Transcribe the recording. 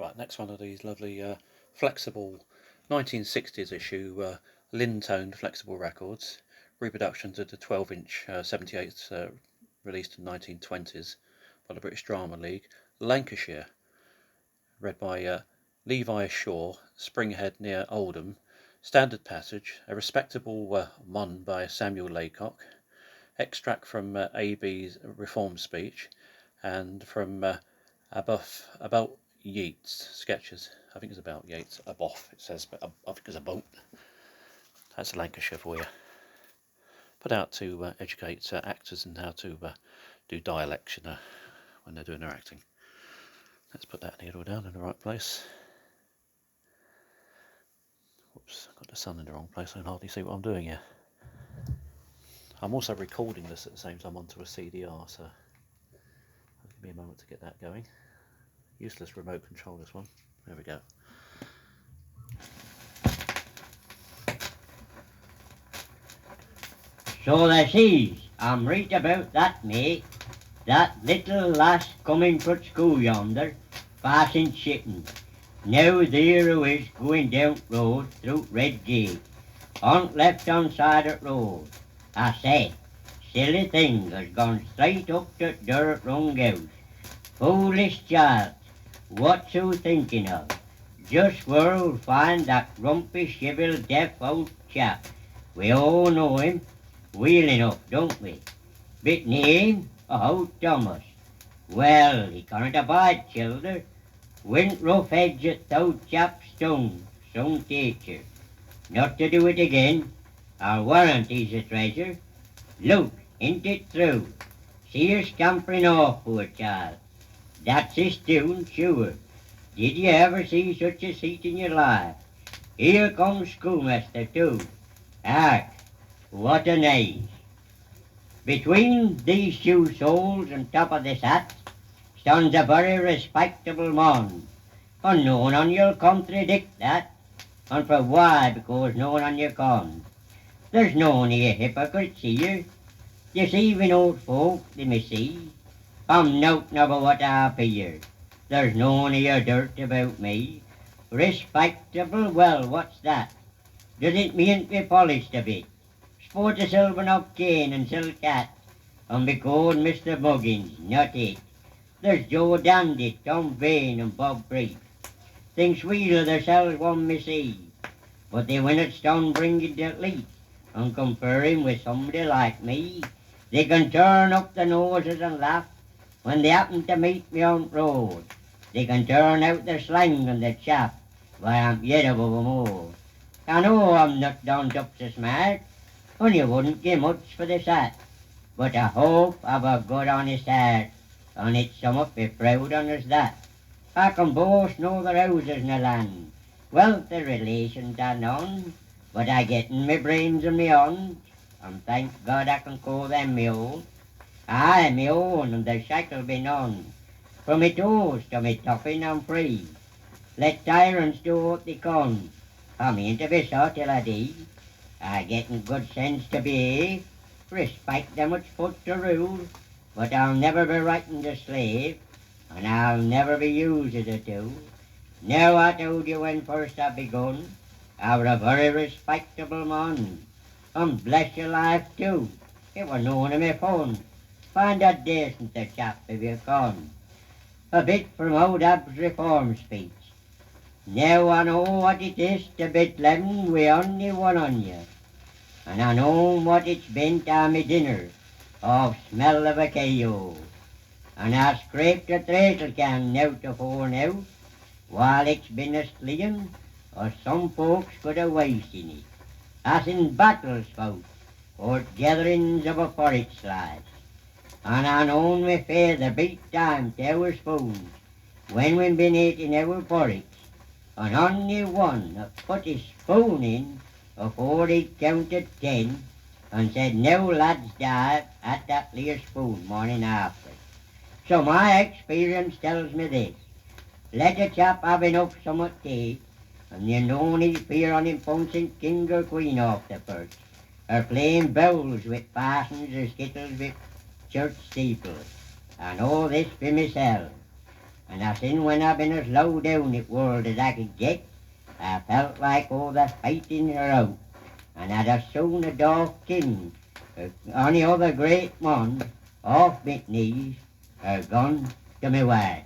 Right, next one of these lovely flexible 1960s issue Lyntone flexible records, reproductions of the 12-inch 78 released in 1920s by the British Drama League, Lancashire, read by Levi Shaw, Springhead near Oldham, standard passage, a respectable mon by Samuel Laycock, extract from A.B.'s reform speech, and from about Yeats sketches. I think it's about Yeats. Aboff it says, but I think it's a boat. That's Lancashire for you. Put out to educate actors in how to do dialects, when they're doing their acting. Let's put that needle down in the right place. Whoops, I've got the sun in the wrong place. I can hardly see what I'm doing here. I'm also recording this at the same time onto a CDR, so give me a moment to get that going. Useless remote control, this one. There we go. So they sees, I'm right about that, mate. That little lass coming from school yonder, passing shipping. Now there who is going down road through Red Gate, on left hand side of road. I say, silly thing has gone straight up to dirt wrong house. Foolish child, what's you thinking of? Just where we'll find that grumpy, shrivel, deaf old chap. We all know him, well enough, don't we? Bit name, old Thomas. Well, he can't abide childer. Went rough edge at thou chap stone, some teacher. Not to do it again. I'll warrant he's a treasure. Look, ain't it through? See her scampering off, poor child. That's his tune, sure. Did you ever see such a seat in your life? Here comes schoolmaster too. Hark, what a night. Between these two soles and top of this hat stands a very respectable man. And no one on you'll contradict that. And for why? Because no one on you can. There's no any hypocrites here. Deceiving old folk, they may see. I'm nothing of what I appear. There's no any dirt about me. Respectable, well, what's that? Does it mean to be polished a bit? Sport a silver knob cane and silk hat. And be called Mr. Muggins, not it. There's Joe Dandy, Tom Vane and Bob Brief. Thinks weel of theirselves one may see. But they winna stand bringing at least and compare him with somebody like me. They can turn up their noses and laugh when they happen to meet me on the road. They can turn out their slang and their chaff, why I'm yet above 'em all. I know I'm not done up so smart, and you wouldn't give much for this hat. But I hope I've a good honest heart, and it's summat be proud on as that. I can boast no other houses in the land, wealth or relations are none, but I gettin my brains and my own, and thank God I can call them my own. Aye, my own, and there shall be none. From my toes to my topping I'm free. Let tyrants do what they can. I mean to be so till I die. I gettin good sense to behave, respect them which put to rule, but I'll never be writing the slave, and I'll never be used as a tool. Now I told you when first I begun, I were a very respectable man, and bless your life too, it were none of me fun. Find a decent chap if you can. A bit from old Ab's reform speech. Now I know what it is to bid living wi' only one on you, and I know what it's been to me dinner of smell of a K.O. And I scraped a treacle can now to fore now, while it's been a sleeing, or some folks could have wasted it, as in battles fought, or gatherings of a porridge slice. And I know my father beat time to our spoons, when we'd been eating our porridge, and only one that put his spoon in afore he'd counted 10, and said, now lads dive at that lear spoon morning after. So my experience tells me this. Let a chap have enough summat to eat, and you no need fear on him pouncing king or queen off the perch, or playing bowls with parsons or skittles with church steeples, and all this for myself. And I seen when I been as low down it world as I could get, I felt like all the fighting were out, and I'd have soon a dog kin, any other great one, off my knees, or gone to my way.